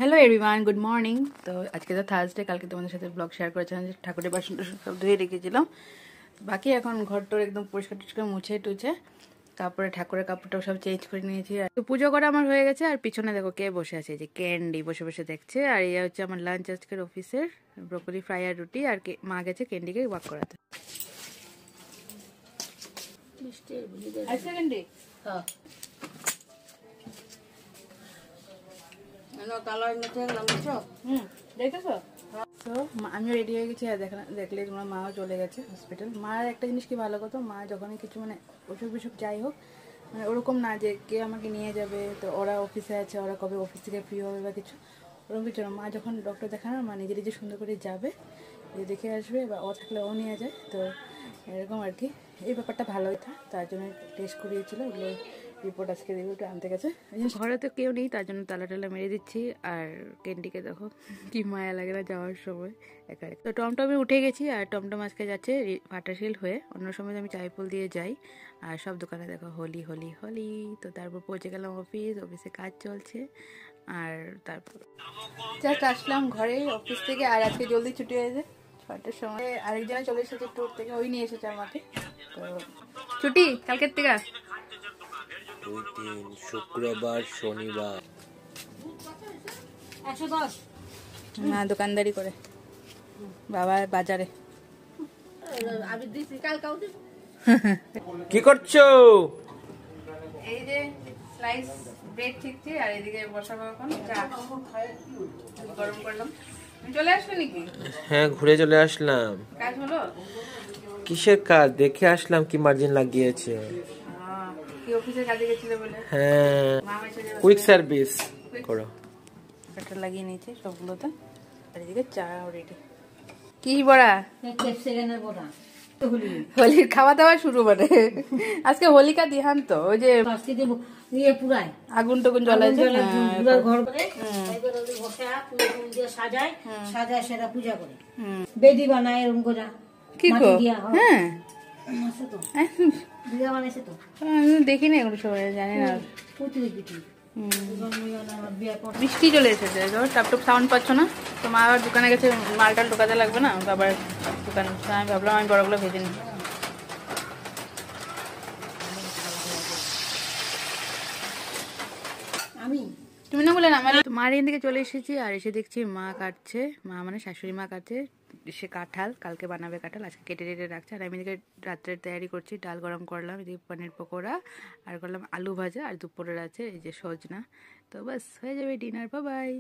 Hello everyone, good morning. তো আজকে তো থার্সডে, কালকে তোমাদের সাথে ব্লগ শেয়ার করেছিলাম যে ঠাকুরের বাসন টাসন সব ধুয়ে রেখেছিলাম। বাকি এখন ঘর টর একদম পরিষ্কার টরিষ্কার মুছে টুছে, তারপরে ঠাকুরের কাপড়টাও সব চেঞ্জ করে নিয়েছি। তো পুজো করা আমার হয়ে গেছে। আর পিছনে দেখো কে বসে আছে, যে ক্যান্ডি বসে বসে দেখছে। আর এই হচ্ছে আমার লাঞ্চ আজকের অফিসের, ব্রোকলি ফ্রাই আর রুটি। আর মা গেছে ক্যান্ডিকে ওয়াক করাতে। আমিও রেডি হয়ে গেছি। আর দেখলে তোমরা মাও চলে গেছে হসপিটাল। মার একটা জিনিস কি ভালো কথা, মা যখনই কিছু মানে অসুখ বিসুখ যাই হোক, মানে ওরকম না যে কে আমাকে নিয়ে যাবে, তো ওরা অফিসে আছে, ওরা কবে অফিস থেকে ফ্রি হবে বা কিছু, ওরকম কিছু না। মা যখন ডক্টর দেখানো, মা নিজে নিজে সুন্দর করে যাবে, যে দেখে আসবে, বা ও থাকলে ও নিয়ে যায়। তো এরকম আর কি, এই ব্যাপারটা ভালোই থাকে। তার জন্য টেস্ট করিয়েছিল, ওগুলো রিপোর্ট আজকে দেবে, ওটা আনতে গেছে। ঘরে তো কেউ নেই, তার জন্য তালা টালা মেরে দিচ্ছি। আর ক্যান্ডিকে দেখো কি মায়া লাগে না যাওয়ার সময় একা একা। তো টমটমে উঠে গেছি। আর টমটম আজকে যাচ্ছে ফাটাশিল হয়ে। অন্য সময় আমি চাইপল দিয়ে যাই। আর সব দোকানে দেখো হোলি হোলি হোলি। তো তারপর পৌঁছে গেলাম অফিসে কাজ চলছে। আর তারপর জাস্ট আসলাম ঘরে অফিস থেকে। আর আজকে জলদি ছুটি হয়েছে 6টার সময়। আরেকজনে চলে এসেছে ট্যুর থেকে, ওই নিয়ে এসেছে আমাকে। তো ছুটি কালকের থেকে, দুই দিন, শুক্রবার শনিবার। 110 মা দোকানদারি করে, বাবা বাজারে। কি করছো? এই যে স্লাইস ব্রেড ঠিকছি। আর এদিকে বসাবো এখন চা, গরম করলাম। চলে আসবে নাকি? হ্যাঁ, ঘুরে চলে আসলাম। কাজ হলো? কিসের কাজ? দেখে আসলাম কি মার্জিন লাগিয়েছে। কি অফিসের কাজে গেছিলে বলে? হ্যাঁ, কুইক সার্ভিস করো। এটা লাগিয়ে নিয়েছি সবগুলোতে। আর এদিকে চা রেডি। কি বড়া? হোলির খাওয়া দাওয়া শুরু করে আজকে হোলিকা দিহান। তো ওই যে আগুন টুকুন জ্বলাইছে, বেদি বানায় এরকম করে। কি গো? হ্যাঁ, দেখি না এগুলো, সবাই জানি না। বৃষ্টি চলে এসেছে, টাপ টপ সাউন্ড পাচ্ছ না? তো মা আবার দোকানে গেছে, মালটাল ঢোকাতে লাগবে না আবার দোকানে। আমি ভাবলাম আমি বড়গুলো ভেজে নিই। তুমি না বলে না, মার এখান থেকে চলে এসেছি। আর এসে দেখছি মা কাটছে, মা মানে শাশুড়ি মা কাটছে সে কাঁঠাল। কালকে বানাবে কাঁঠাল, আজকে কেটে টেটে রাখছে। আর আমি এদিকে রাত্রের তৈরি করছি, ডাল গরম করলাম, এদিকে পনির পকোড়া, আর করলাম আলু ভাজা। আর দুপুরের আছে এই যে সজনা। তো বাস হয়ে যাবে ডিনার। Bye bye.